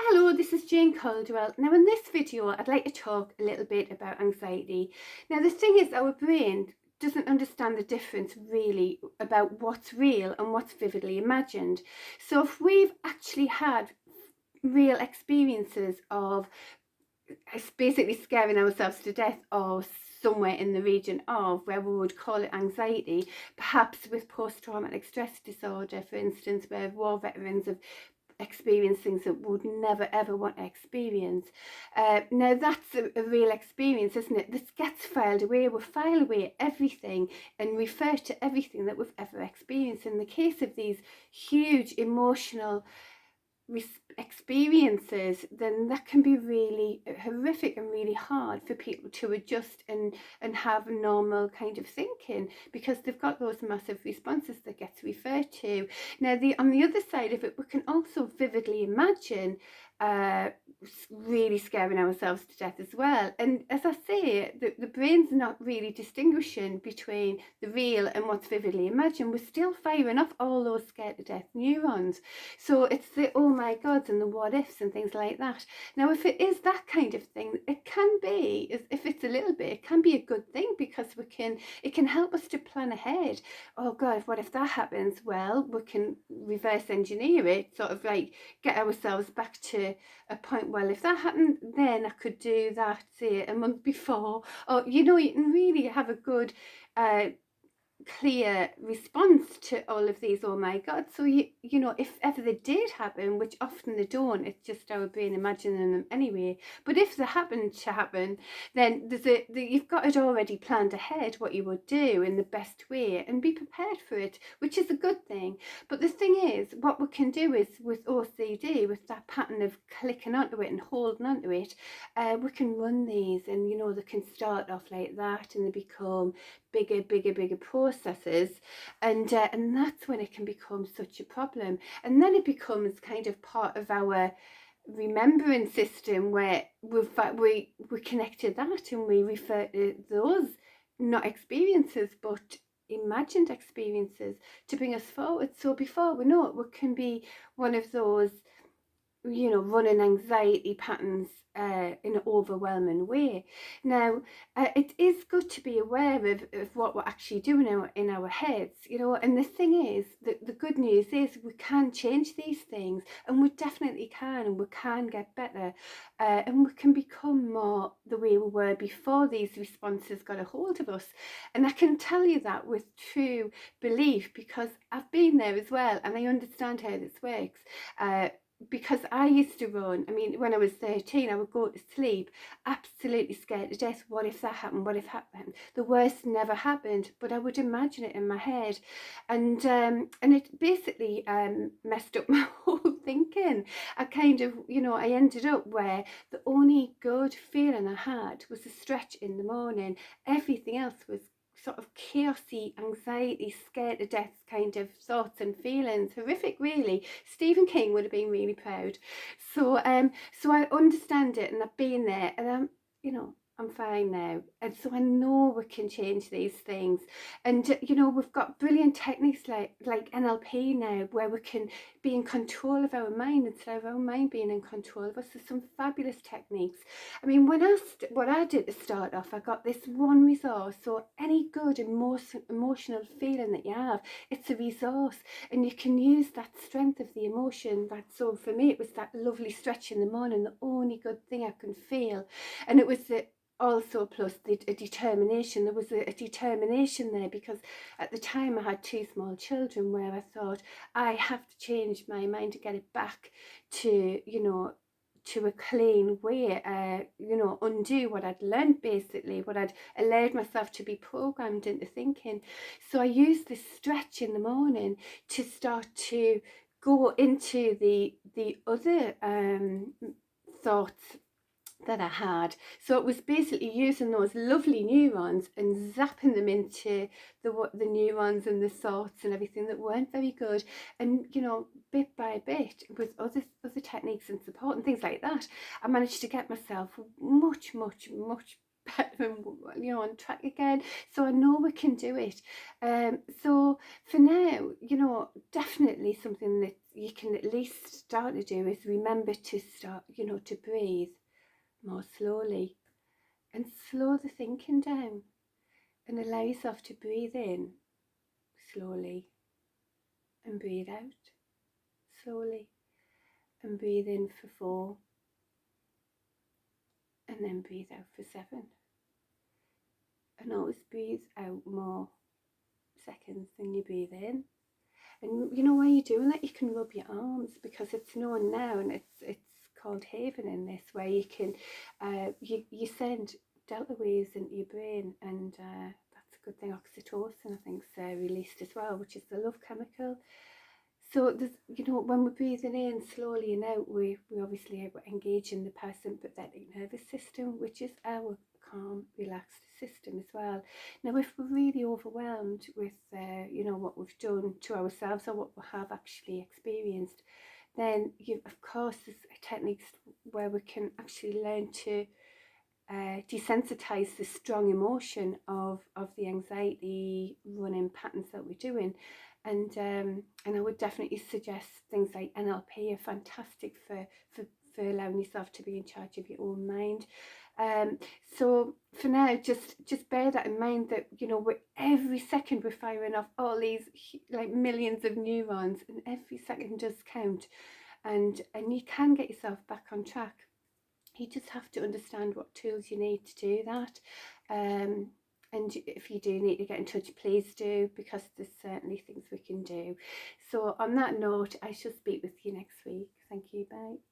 Hello, this is Jane Caldwell. Now in this video I'd like to talk a little bit about anxiety. Now the thing is, our brain doesn't understand the difference really about what's real and what's vividly imagined. So if we've actually had real experiences of basically scaring ourselves to death, or somewhere in the region of where we would call it anxiety, perhaps with post-traumatic stress disorder, for instance, where war veterans have experience things that we would never ever want to experience. Now that's a real experience, isn't it? This gets filed away. We file away everything and refer to everything that we've ever experienced. In the case of these huge emotional experiences, then that can be really horrific and really hard for people to adjust and have normal kind of thinking, because they've got those massive responses that gets referred to. Now on the other side of it, we can also vividly imagine really scaring ourselves to death as well. And as I say, the brain's not really distinguishing between the real and what's vividly imagined. We're still firing off all those scared to death neurons. So it's the oh my gods and the what ifs and things like that. Now if it is that kind of thing, it can be, if it's a little bit, it can be a good thing, because it can help us to plan ahead. Oh god, what if that happens? Well, we can reverse engineer it, sort of like get ourselves back to a point. Well, if that happened, then I could do that, say, a month before. Or you can really have a good clear response to all of these oh my god. So if ever they did happen, which often they don't, it's just our brain imagining them anyway, but if they happen to happen, then you've got it already planned ahead what you would do in the best way and be prepared for it, which is a good thing. But the thing is, what we can do is, with OCD, with that pattern of clicking onto it and holding onto it, we can run these, and they can start off like that and they become bigger processes, and that's when it can become such a problem. And then it becomes kind of part of our remembering system, where we connected that and we refer to those not experiences but imagined experiences to bring us forward. So before we know it, we can be one of those running anxiety patterns in an overwhelming way. Now, it is good to be aware of what we're actually doing in our heads, and the thing is, the good news is we can change these things, and we definitely can, and we can get better, and we can become more the way we were before these responses got a hold of us. And I can tell you that with true belief, because I've been there as well, and I understand how this works. Because I used to run. I mean, when I was 13, I would go to sleep absolutely scared to death. What if that happened? What if that happened? The worst never happened, but I would imagine it in my head, and it basically messed up my whole thinking. I kind of, I ended up where the only good feeling I had was a stretch in the morning. Everything else was sort of chaosy, anxiety, scared to death kind of thoughts and feelings. Horrific, really. Stephen King would have been really proud. So I understand it, and I've been there, and I'm fine now, and so I know we can change these things. And we've got brilliant techniques like NLP now, where we can be in control of our mind instead of our mind being in control of us. There's some fabulous techniques. I mean, what I did to start off, I got this one resource. So any good emotional feeling that you have, it's a resource, and you can use that strength of the emotion. So for me, it was that lovely stretch in the morning, the only good thing I can feel. And it was also plus a determination. There was a determination there, because at the time I had two small children, where I thought, I have to change my mind to get it back to to a clean way, undo what I'd learned, basically what I'd allowed myself to be programmed into thinking. So I used this stretch in the morning to start to go into the other thoughts that I had. So it was basically using those lovely neurons and zapping them into the neurons and the thoughts and everything that weren't very good, and bit by bit, with other techniques and support and things like that, I managed to get myself much better and on track again. So I know we can do it. So for now, definitely something that you can at least start to do is remember to start, to breathe more slowly, and slow the thinking down, and allow yourself to breathe in slowly and breathe out slowly, and breathe in for 4 and then breathe out for 7, and always breathe out more seconds than you breathe in. And while you're doing that, you can rub your arms, because it's known now, and it's called haven in this, where you can you send delta waves into your brain, and that's a good thing. Oxytocin, I think, is released as well, which is the love chemical. So there's, when we're breathing in slowly and out, we obviously engage in the parasympathetic nervous system, which is our calm, relaxed system as well. Now, if we're really overwhelmed with, what we've done to ourselves, or what we have actually experienced, then of course there's techniques where we can actually learn to desensitize the strong emotion of the anxiety running patterns that we're doing. And I would definitely suggest things like NLP are fantastic for allowing yourself to be in charge of your own mind. So for now, just bear that in mind, that we're, every second we're firing off all these like millions of neurons, and every second does count, and you can get yourself back on track. You just have to understand what tools you need to do that. And if you do need to get in touch, please do, because there's certainly things we can do. So on that note, I shall speak with you next week. Thank you. Bye.